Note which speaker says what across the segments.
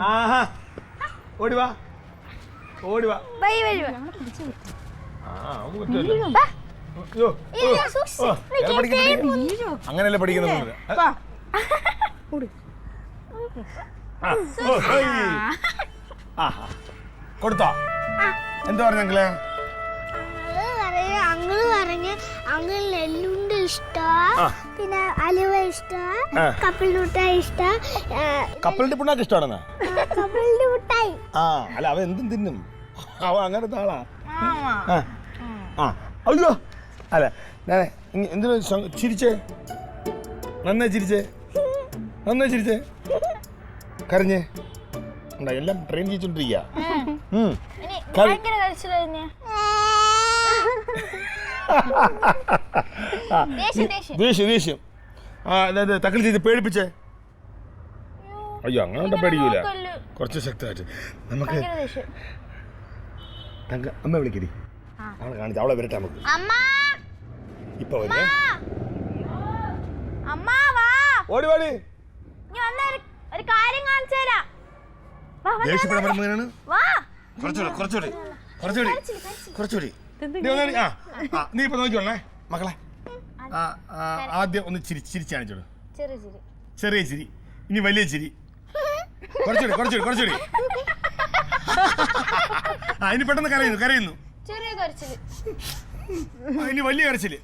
Speaker 1: ആഹാ ഓടി വാ ഓടി വാ. അങ്ങനെയല്ലേ പഠിക്കുന്നത്. കൊടുത്തോ എന്താ പറഞ്ഞെങ്കിലേ
Speaker 2: അങ്ങള് പറഞ്ഞ് അങ്കിളിന് എല്ലുണ്ട് ഇഷ്ടമാ, പിന്നെ അലുവ ഇഷ്ടമാ, കപ്പലിന്റെ മിഠായി ഇഷ്ടാ.
Speaker 1: കപ്പലിന്റെ പിണ്ണാക്ക് ഇഷ്ടമാണെന്നാ?
Speaker 2: കപ്പലിന്റെ മിഠായി.
Speaker 1: ആ അല്ല അവൻ എന്തും തിന്നും, അവൻ അങ്ങനത്തെ ആളാ. അയ്യോ അല്ല എന്തിനാ ചിരിച്ചേ? നന്നായി ചിരിച്ചേ, നന്നായി ചിരിച്ചേ. കരഞ്ഞേ ഉണ്ടാ, എല്ലാം ട്രെയിൻ ചെയ്യിച്ചോണ്ടിരിക്കുക. ദേഷ്യം അതായത് തക്കളി ചെയ്ത് പേടിപ്പിച്ചേ. അയ്യോ അങ്ങനെ പേടിക്കൂല, കുറച്ച് ശക്തമായിട്ട്. നമുക്ക് അമ്മ വിളിക്കടി, അവളെ കാണിച്ച അവളെ വരട്ടെ നമുക്ക്. ഇപ്പൊ വരേ ഓടി ഓടി ദേഷ്യപ്പെടാൻ കുറച്ചുകൂടി. നീ ഇപ്പൊ നോക്കിക്കോളേ മക്കളെ. ആദ്യം ഒന്ന് ചിരിച്ചു കാണിച്ചോളൂ, ചെറിയ ചിരി, ഇനി വലിയ ചിരി, കുറച്ചുകൂടി. ഇനി പെട്ടെന്ന് കരയുന്നു. ഇനി വലിയ കരച്ചില്.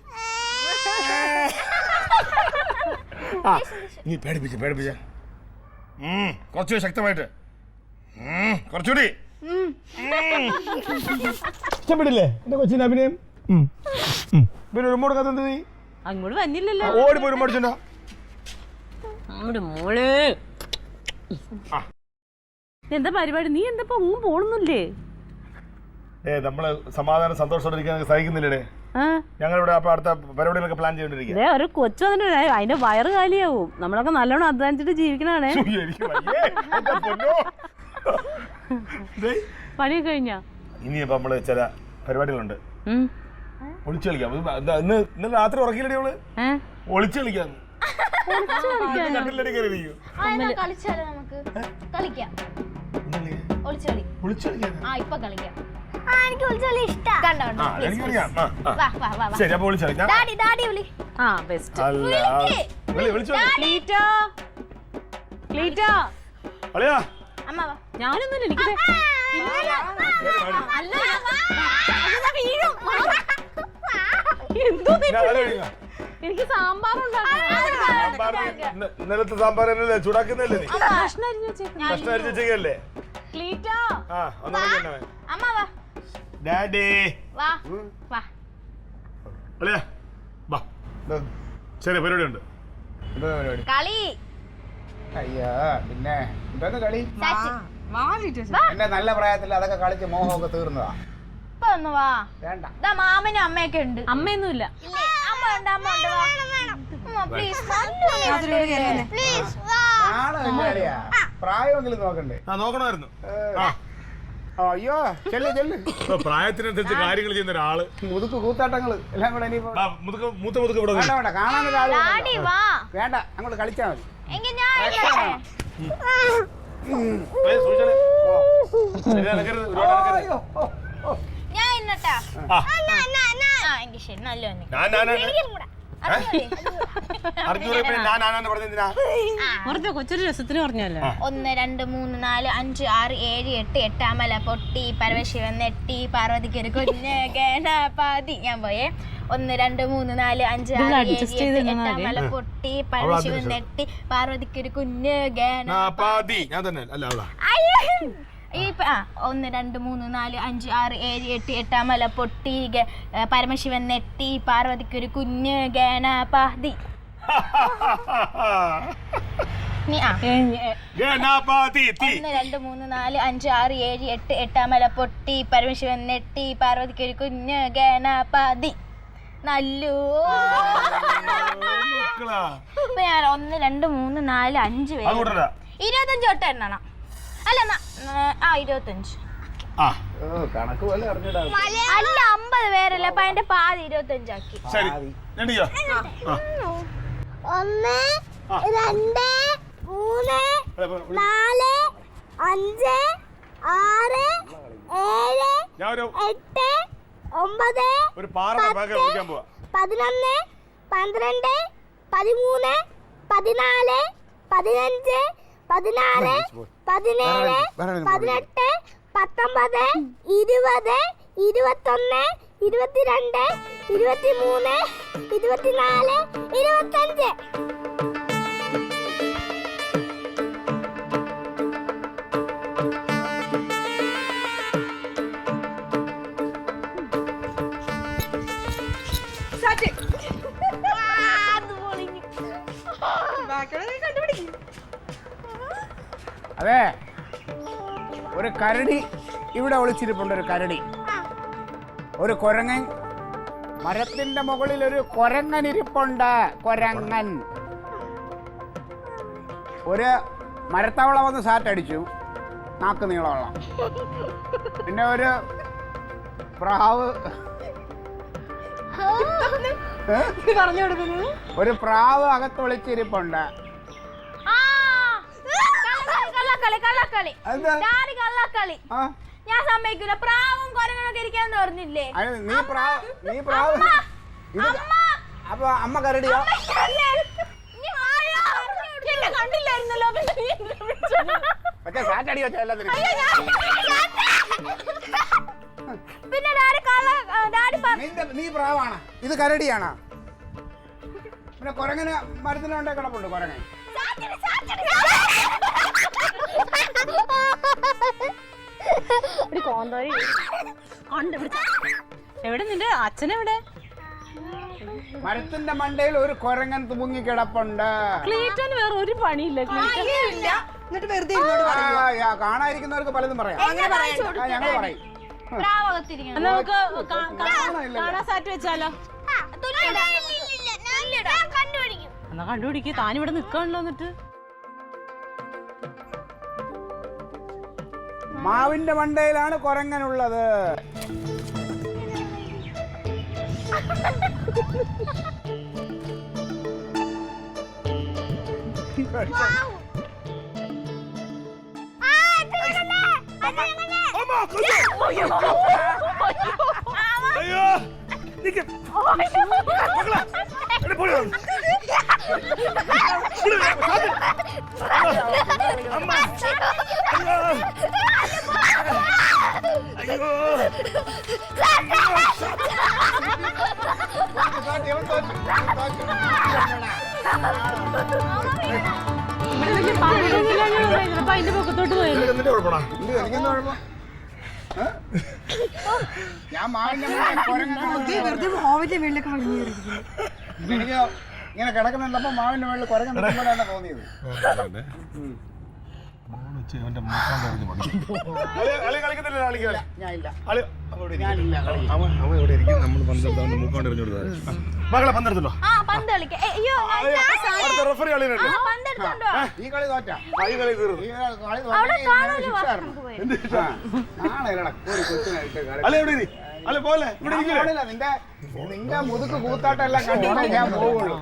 Speaker 1: ഇനി പേടിപ്പിച്ച കുറച്ചുകൂടി ശക്തമായിട്ട്, കുറച്ചുകൂടി. ഇഷ്ടപ്പെട്ടില്ലേ എന്റെ കൊച്ചിന്റെ അഭിനയം? പിന്നെ റിമോട്ട് കത്തത് നീ
Speaker 3: അങ്ങോട്ട് വന്നില്ലല്ലോ.
Speaker 1: ഓടിപ്പോയി റിമോട്ട് ചെണ്ടാ.
Speaker 3: എന്താ പരിപാടി? നീ എന്താ ഒന്നും പോണൊന്നുമില്ലേ?
Speaker 1: നമ്മള് സമാധാനം സന്തോഷത്തോടെ ഇരിക്കാൻ സഹിക്കുന്നില്ലേ? ഞങ്ങളിവിടെ അപ്പൊ അടുത്ത പരിപാടികളൊക്കെ പ്ലാൻ ചെയ്തോണ്ടിരിക്കുക.
Speaker 3: ഒരു കൊച്ചു വന്നിട്ട് അതിന്റെ വയറ് കാലിയാവും. നമ്മളൊക്കെ നല്ലോണം അധ്വാനിച്ചിട്ട് ജീവിക്കണേ. പണിയൊക്കെ കഴിഞ്ഞാ?
Speaker 1: ഇനിയിപ്പോ നമ്മള് ചില പരിപാടികളുണ്ട്, ഒളിച്ചു കളിക്കാം. ഇന്നലെ രാത്രി ഉറക്കില്ലടി അവള്, ഒളിച്ചു കളിക്കാം. ശരി അപ്പൊ വിളിച്ചു കളിക്കാം.
Speaker 3: ഞാനൊന്നും എനിക്ക് എനിക്ക്
Speaker 1: ഇന്നലത്തെ സാമ്പാർ ചൂടാക്കുന്നല്ലേ? കഷ്ണരിച്ചല്ലേ? ചെറിയ പരിപാടി ഉണ്ട്.
Speaker 4: അയ്യോ പിന്നെ എന്താണ് കളി? എന്റെ നല്ല പ്രായത്തിൽ അതൊക്കെ കളിച്ച് മോഹമൊക്കെ തീർന്നതാ. വേണ്ട,
Speaker 2: മാമനും അമ്മയൊക്കെ ഉണ്ട്.
Speaker 3: അമ്മയൊന്നുമില്ല.
Speaker 4: പ്രായമെങ്കിലും നോക്കണ്ടേ?
Speaker 1: നോക്കണമായിരുന്നു.
Speaker 4: അയ്യോ ചെല്ല്
Speaker 1: പ്രായത്തിനനുസരിച്ച് കാര്യങ്ങൾ ചെയ്യുന്ന ഒരാള്.
Speaker 4: മുതുക്ക് കൂത്താട്ടങ്ങള് എല്ലാം കൂടെ
Speaker 1: മൂത്ത മുതുക്ക് ഇവിടെ
Speaker 4: വേണ്ട, കാണാനൊരാള് വേണ്ട, അങ്ങോട്ട് കളിച്ചാ മതി.
Speaker 3: കൊച്ചൊരു രസത്തിന് പറഞ്ഞല്ലേ?
Speaker 2: 1 2 3 4 5 6 7 8 എട്ടാമല പൊട്ടി പരമശിവൻ നെട്ടി പാർവതിക്കൊരു കുഞ്ഞ് ഗണപതി. ഞാൻ പോയേ 1 2 3 4 5 6 7 8 എട്ടാമല പൊട്ടി പരമശിവൻ നെട്ടി പാർവതിക്കൊരു കുഞ്ഞ് ഗണപതി.
Speaker 1: ഞാൻ തന്നെ അല്ല
Speaker 2: 1 2 3 4 5 6 7 8 എട്ടാമല പൊട്ടി പരമശിവൻ നെട്ടി പാർവതിക്കൊരു കുഞ്ഞ് ഗണപതി.
Speaker 1: ഗണപതി
Speaker 2: 1 2 3 4 5 6 7 8 എട്ടാമല പൊട്ടി പരമശിവൻ നെട്ടി പാർവതിക്കൊരു കുഞ്ഞ് ഗണപതി. നല്ലൂ. ഇപ്പൊ ഞാൻ 1 2 3 4 5 പേര് 25 തൊട്ട് എണ്ണണം. അല്ല 25
Speaker 4: കണക്ക് പോലെ അറിഞ്ഞിടാ.
Speaker 2: അല്ല 50 പേരല്ലേ, അപ്പൊ അതിന്റെ പാതി 25 ആക്കി.
Speaker 4: 1 2 3 4
Speaker 2: 5 6 7
Speaker 1: ഞാൻ
Speaker 2: 8 9
Speaker 1: ഒരു പാറയുടെ ഭാഗം വിളിക്കാൻ പോവാ.
Speaker 2: 11 12 13 14 15 16 17 18 19 20 21 22 23 24 25.
Speaker 4: അതെ, ഒരു കരടി ഇവിടെ ഒളിച്ചിരിപ്പുണ്ട്. ഒരു കരടി, ഒരു കുരങ്ങൻ. മരത്തിന്റെ മുകളിൽ ഒരു കുരങ്ങൻ ഇരിപ്പുണ്ട്. കുരങ്ങൻ. ഒരു മരത്തവള വന്ന് സാറ്റടിച്ചു, നാക്ക് നീളമുള്ള. പിന്നെ ഒരു പ്രാവ്, ഒരു പ്രാവ് അകത്ത് ഒളിച്ചിരിപ്പുണ്ട്.
Speaker 2: ഞാൻ സമ്മതിക്കൂല. പ്രാവും കൊരങ്ങനൊക്കെ ഇരിക്കാന്ന് പറഞ്ഞില്ലേ?
Speaker 4: നീ പ്രാവ്. അപ്പൊ അമ്മ കരടിയോ?
Speaker 2: കണ്ടില്ലായിരുന്നല്ലോ.
Speaker 4: പക്ഷെ സാറ്റടി വെച്ച എല്ലാത്തിനും.
Speaker 2: പിന്നെ
Speaker 4: നീ പ്രാവാണ്, ഇത് കരടിയാണ്. പിന്നെ കുരങ്ങനെ മരത്തിനുണ്ടേ കിടപ്പുണ്ട്. കുരങ്ങൻ
Speaker 3: എവിടെ നിന്റെ അച്ഛനെവിടെ?
Speaker 4: മരത്തിന്റെ മണ്ടയിൽ ഒരു കുരങ്ങൻ തൂങ്ങി കിടപ്പുണ്ട്.
Speaker 3: ക്ലീറ്റന് വേറെ ഒരു പണിയില്ല.
Speaker 4: കാണാതിരിക്കുന്നവർക്ക് പലതും പറയാം. ഞങ്ങൾ പറയും.
Speaker 3: നമുക്ക് കാണാൻ സാറ്റ് വെച്ചാലോ? എന്നാ കണ്ടുപിടിക്ക്. താനിവിടെ നിക്കാണല്ലോ. എന്നിട്ട്
Speaker 4: മാവിന്റെ മണ്ടയിലാണ് കുരങ്ങനുള്ളത്.
Speaker 1: അയ്യോ നിക്ക്. മക്കളെ, എന്നെ പോയി വന്നു. അമ്മ. അയ്യോ.
Speaker 3: അതിന്റെ പൊക്കത്തോട്ട് പോയത്.
Speaker 1: എന്നിട്ട് കുഴപ്പമാ.
Speaker 4: ഞാൻ മാവിന്റെ എനിക്ക് ഇങ്ങനെ കിടക്കുന്നുണ്ടപ്പോ മാവിന്റെ മുകളിൽ കുരങ്ങൻ നിൽക്കുമ്പോഴാണ് തോന്നിയത്.
Speaker 1: മകളെ പന്തെടുത്തോ? റെഫറി കളി
Speaker 4: ഈ കളി തോറ്റാ. നിന്റെ മുതുക്ക് കൂത്താട്ടെല്ലാം കണ്ടിട്ട് ഞാൻ പോവുള്ളൂ.